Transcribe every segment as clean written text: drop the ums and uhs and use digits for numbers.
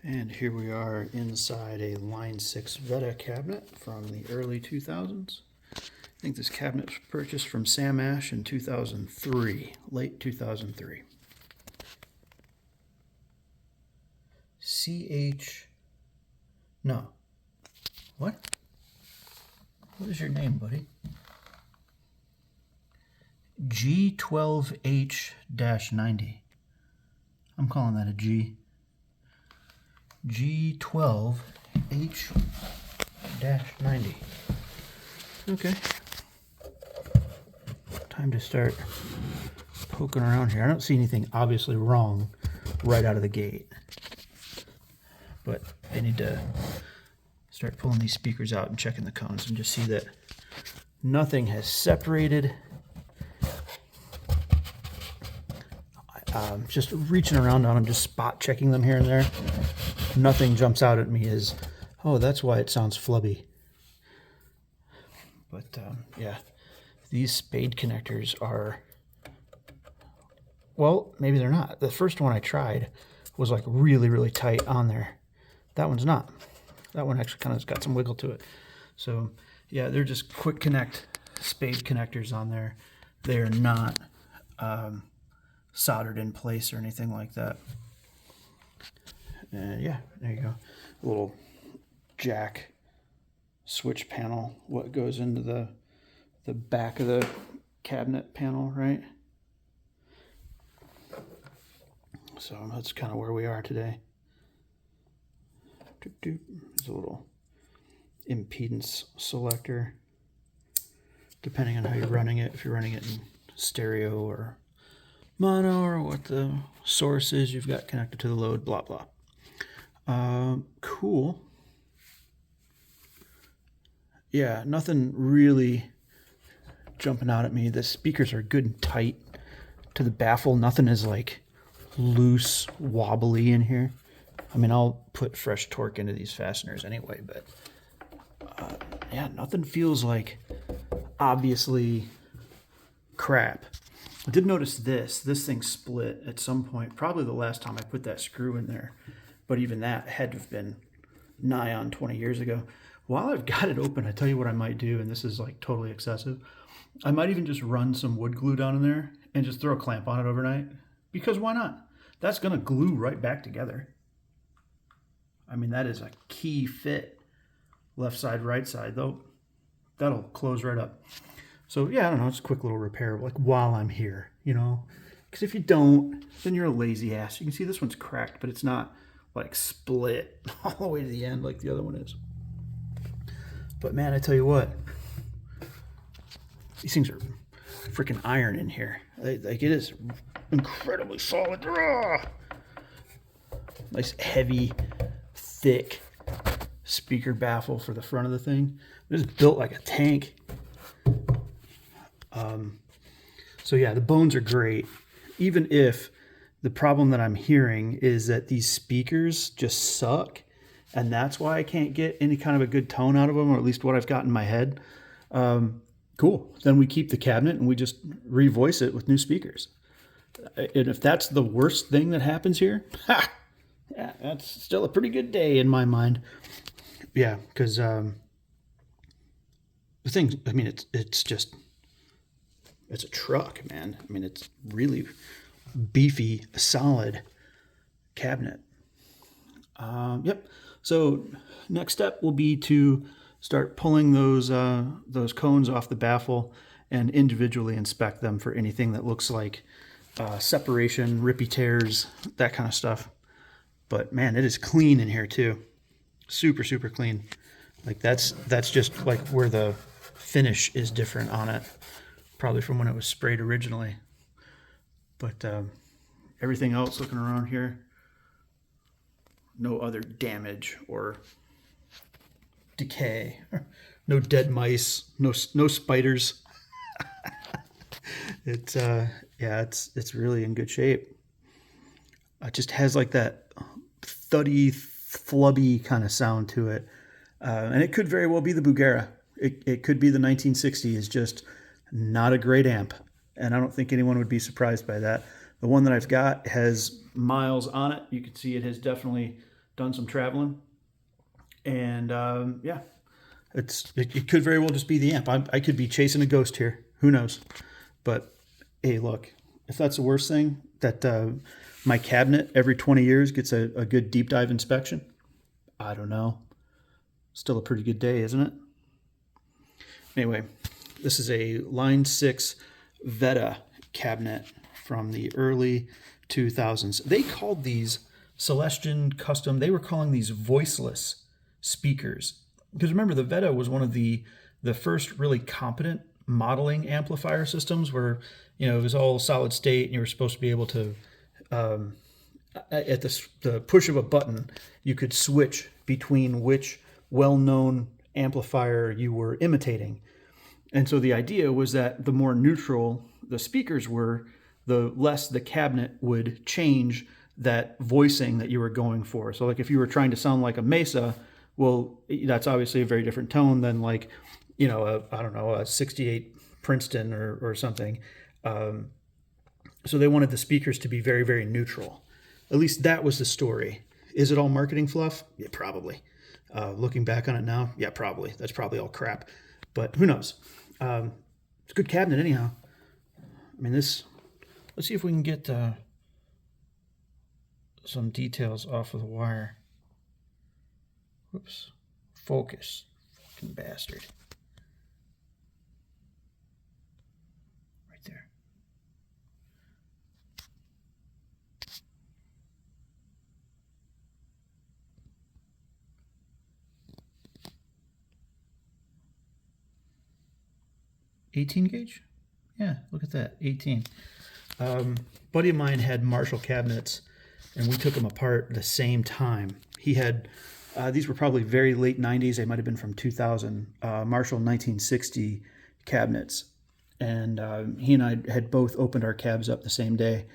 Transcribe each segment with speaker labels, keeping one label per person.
Speaker 1: And here we are inside a Line 6 Vetta cabinet from the early 2000s. I think this cabinet was purchased from Sam Ash in 2003, late 2003. No. What? What is your name, buddy? G12H-90. I'm calling that a G. G12H-90. Okay. Time to start poking around here. I don't see anything obviously wrong right out of the gate. But I need to start pulling these speakers out and checking the cones and just see that nothing has separated. Just reaching around on them, just spot checking them here and there. Nothing jumps out at me as, oh, that's why it sounds flubby. But yeah, these spade connectors are, well, maybe they're not. The first one I tried was like really, really tight on there. That one's not. That one actually kind of got some wiggle to it. So yeah, they're just quick connect spade connectors on there. They are not soldered in place or anything like that. And yeah, there you go. A little jack switch panel, what goes into the back of the cabinet panel, right? So that's kind of where we are today. There's a little impedance selector, depending on how you're running it. If you're running it in stereo or mono or what the source is you've got connected to the load, blah, blah. Cool. Yeah, nothing really jumping out at me. The speakers are good and tight to the baffle. Nothing is like loose, wobbly in here. I mean, I'll put fresh torque into these fasteners anyway, but yeah, nothing feels like obviously crap. I did notice this thing split at some point, probably the last time I put that screw in there, but even that had to have been nigh on 20 years ago. While I've got it open, I tell you what I might do, and this is like totally excessive. I might even just run some wood glue down in there and just throw a clamp on it overnight, because why not? That's gonna glue right back together. I mean, that is a key fit, left side, right side, though. That'll close right up. So yeah, I don't know, it's a quick little repair, like while I'm here, you know? Because if you don't, then you're a lazy ass. You can see this one's cracked, but it's not like split all the way to the end like the other one is. But man, I tell you what, these things are freaking iron in here. Like it is incredibly solid. Nice heavy, thick speaker baffle for the front of the thing. It is built like a tank. So yeah, the bones are great, even if the problem that I'm hearing is that these speakers just suck, and that's why I can't get any kind of a good tone out of them, or at least what I've got in my head. Cool. Then we keep the cabinet and we just revoice it with new speakers. And if that's the worst thing that happens here, yeah, that's still a pretty good day in my mind. Yeah, because the thing, I mean, it's a truck, man. I mean, it's really beefy, solid cabinet. Yep. So next step will be to start pulling those cones off the baffle and individually inspect them for anything that looks like separation, rippy tears, that kind of stuff. But man, it is clean in here too. Super, super clean. Like that's just like where the finish is different on it, probably from when it was sprayed originally. But everything else, looking around here, no other damage or decay, no dead mice, no spiders. It's yeah, it's really in good shape. It just has like that thuddy, flubby kind of sound to it, and it could very well be the Bugera. It could be the 1960. Is just not a great amp, and I don't think anyone would be surprised by that. The one that I've got has miles on it. You can see it has definitely done some traveling, and yeah, it could very well just be the amp. I could be chasing a ghost here. Who knows? But hey, look, if that's the worst thing, that my cabinet every 20 years gets a good deep dive inspection, I don't know. Still a pretty good day, isn't it? Anyway, this is a Line 6 Vetta cabinet from the early 2000s. They called these Celestion Custom, they were calling these voiceless speakers. Because remember, the Vetta was one of the first really competent modeling amplifier systems where, you know, it was all solid state and you were supposed to be able to, at the push of a button, you could switch between which well-known amplifier you were imitating. And so the idea was that the more neutral the speakers were, the less the cabinet would change that voicing that you were going for. So like if you were trying to sound like a Mesa, well, that's obviously a very different tone than like, you know, a 68 Princeton or something. So they wanted the speakers to be very, very neutral. At least that was the story. Is it all marketing fluff? Yeah, probably. Looking back on it now, yeah, probably. That's probably all crap. But who knows? It's a good cabinet anyhow. I mean, let's see if we can get some details off of the wire. Whoops. Focus. Fucking bastard. Right there. $18 gauge? Yeah, look at that, 18. Buddy of mine had Marshall cabinets, and we took them apart the same time. He had, these were probably very late 90s, they might have been from 2000, Marshall 1960 cabinets. And he and I had both opened our cabs up the same day,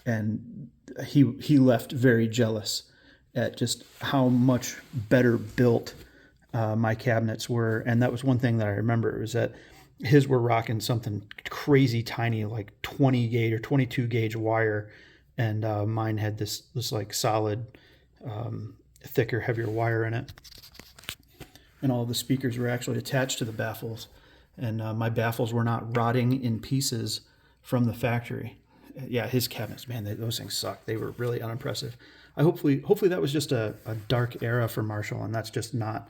Speaker 1: and he left very jealous at just how much better built my cabinets were. And that was one thing that I remember, was that his were rocking something crazy tiny, like 20 gauge or 22 gauge wire, and mine had this like solid, thicker, heavier wire in it. And all of the speakers were actually attached to the baffles, and my baffles were not rotting in pieces from the factory. Yeah, his cabinets, man, those things suck. They were really unimpressive. Hopefully that was just a dark era for Marshall, and that's just not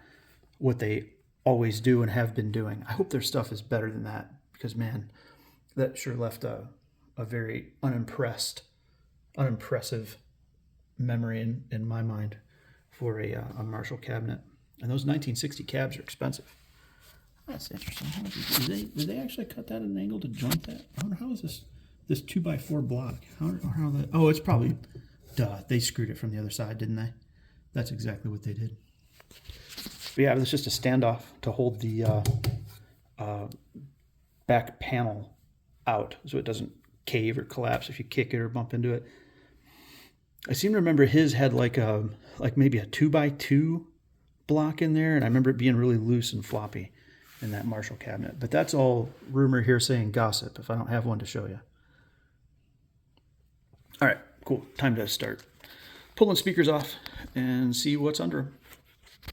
Speaker 1: what they always do and have been doing. I hope their stuff is better than that, because man, that sure left a very unimpressive memory in my mind for a Marshall cabinet. And those 1960 cabs are expensive. That's interesting. Did they actually cut that at an angle to joint that? I wonder, how is this 2x4 block? How that? Oh, it's probably, they screwed it from the other side, didn't they? That's exactly what they did. But yeah, it's just a standoff to hold the back panel out so it doesn't cave or collapse if you kick it or bump into it. I seem to remember his had like maybe a 2x2 block in there, and I remember it being really loose and floppy in that Marshall cabinet. But that's all rumor, hearsay, and gossip if I don't have one to show you. All right, cool. Time to start pulling speakers off and see what's under them.